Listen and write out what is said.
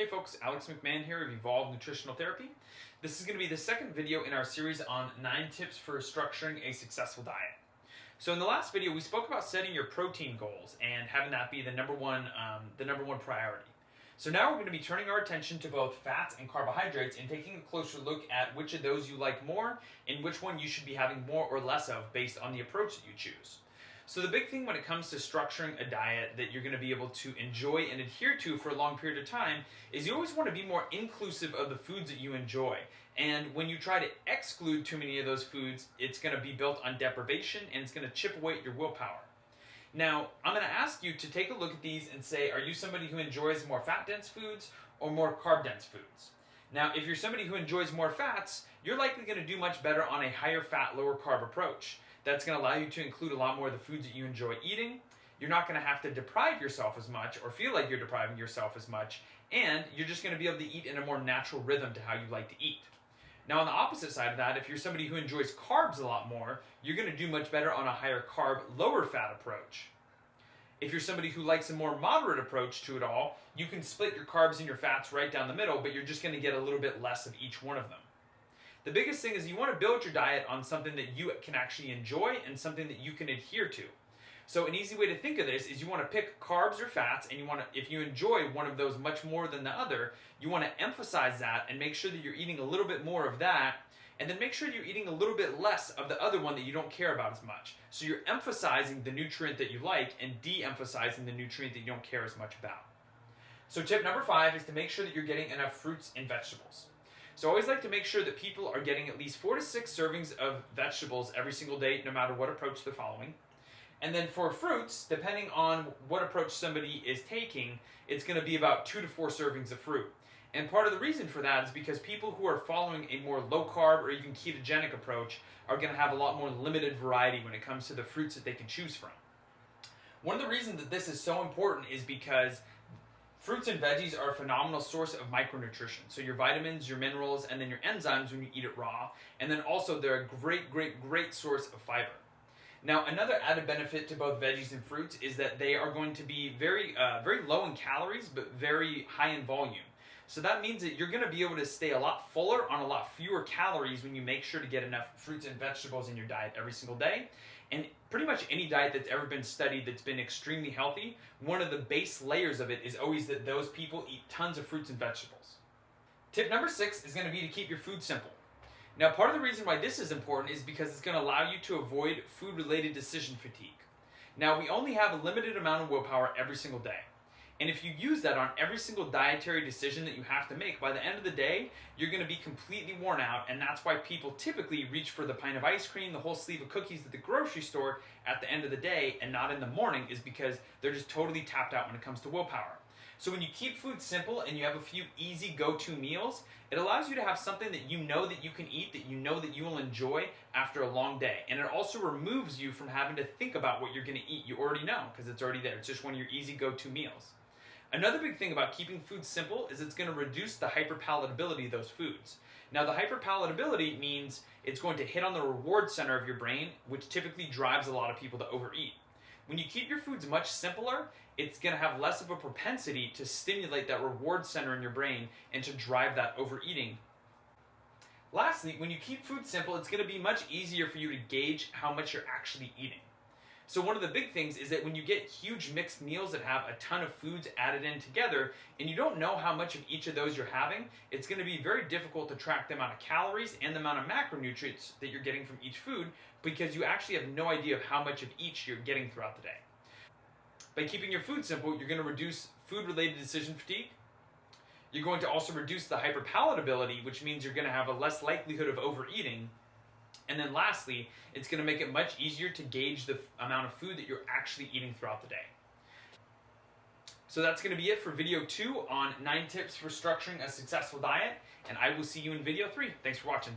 Hey folks, Alex McMahon here of Evolve Nutritional Therapy. This is going to be the second video in our series on 9 tips for structuring a successful diet. So in the last video, we spoke about setting your protein goals and having that be the number one priority. So now we're going to be turning our attention to both fats and carbohydrates and taking a closer look at which of those you like more and which one you should be having more or less of based on the approach that you choose. So the big thing when it comes to structuring a diet that you're going to be able to enjoy and adhere to for a long period of time is you always want to be more inclusive of the foods that you enjoy. And when you try to exclude too many of those foods, it's going to be built on deprivation and it's going to chip away at your willpower. Now, I'm going to ask you to take a look at these and say, are you somebody who enjoys more fat-dense foods or more carb-dense foods? Now, if you're somebody who enjoys more fats, you're likely going to do much better on a higher fat, lower carb approach. That's going to allow you to include a lot more of the foods that you enjoy eating. You're not going to have to deprive yourself as much or feel like you're depriving yourself as much, and you're just going to be able to eat in a more natural rhythm to how you like to eat. Now, on the opposite side of that, if you're somebody who enjoys carbs a lot more, you're going to do much better on a higher carb, lower fat approach. If you're somebody who likes a more moderate approach to it all, you can split your carbs and your fats right down the middle, but you're just going to get a little bit less of each one of them. The biggest thing is you want to build your diet on something that you can actually enjoy and something that you can adhere to. So an easy way to think of this is you want to pick carbs or fats, and you want to, if you enjoy one of those much more than the other, you want to emphasize that and make sure that you're eating a little bit more of that, and then make sure you're eating a little bit less of the other one that you don't care about as much. So you're emphasizing the nutrient that you like and de-emphasizing the nutrient that you don't care as much about. So tip number 5 is to make sure that you're getting enough fruits and vegetables. So I always like to make sure that people are getting at least 4 to 6 servings of vegetables every single day, no matter what approach they're following. And then for fruits, depending on what approach somebody is taking, it's going to be about 2 to 4 servings of fruit. And part of the reason for that is because people who are following a more low carb or even ketogenic approach are going to have a lot more limited variety when it comes to the fruits that they can choose from. One of the reasons that this is so important is because fruits and veggies are a phenomenal source of micronutrition. So your vitamins, your minerals, and then your enzymes when you eat it raw. And then also they're a great source of fiber. Now, another added benefit to both veggies and fruits is that they are going to be very low in calories, but very high in volume. So that means that you're going to be able to stay a lot fuller on a lot fewer calories when you make sure to get enough fruits and vegetables in your diet every single day. And pretty much any diet that's ever been studied that's been extremely healthy, one of the base layers of it is always that those people eat tons of fruits and vegetables. Tip number 6 is going to be to keep your food simple. Now, part of the reason why this is important is because it's going to allow you to avoid food-related decision fatigue. Now, we only have a limited amount of willpower every single day. And if you use that on every single dietary decision that you have to make, by the end of the day, you're going to be completely worn out, and that's why people typically reach for the pint of ice cream, the whole sleeve of cookies at the grocery store at the end of the day and not in the morning, is because they're just totally tapped out when it comes to willpower. So when you keep food simple and you have a few easy go-to meals, it allows you to have something that you know that you can eat, that you know that you will enjoy after a long day. And it also removes you from having to think about what you're going to eat. You already know because it's already there. It's just one of your easy go-to meals. Another big thing about keeping food simple is it's going to reduce the hyperpalatability of those foods. Now, the hyperpalatability means it's going to hit on the reward center of your brain, which typically drives a lot of people to overeat. When you keep your foods much simpler, it's going to have less of a propensity to stimulate that reward center in your brain and to drive that overeating. Lastly, when you keep food simple, it's going to be much easier for you to gauge how much you're actually eating. So one of the big things is that when you get huge mixed meals that have a ton of foods added in together and you don't know how much of each of those you're having, it's going to be very difficult to track the amount of calories and the amount of macronutrients that you're getting from each food because you actually have no idea of how much of each you're getting throughout the day. By keeping your food simple, you're going to reduce food-related decision fatigue. You're going to also reduce the hyperpalatability, which means you're going to have a less likelihood of overeating. And then lastly, it's going to make it much easier to gauge the amount of food that you're actually eating throughout the day. So that's going to be it for video 2 on 9 tips for structuring a successful diet, and I will see you in video 3. Thanks for watching.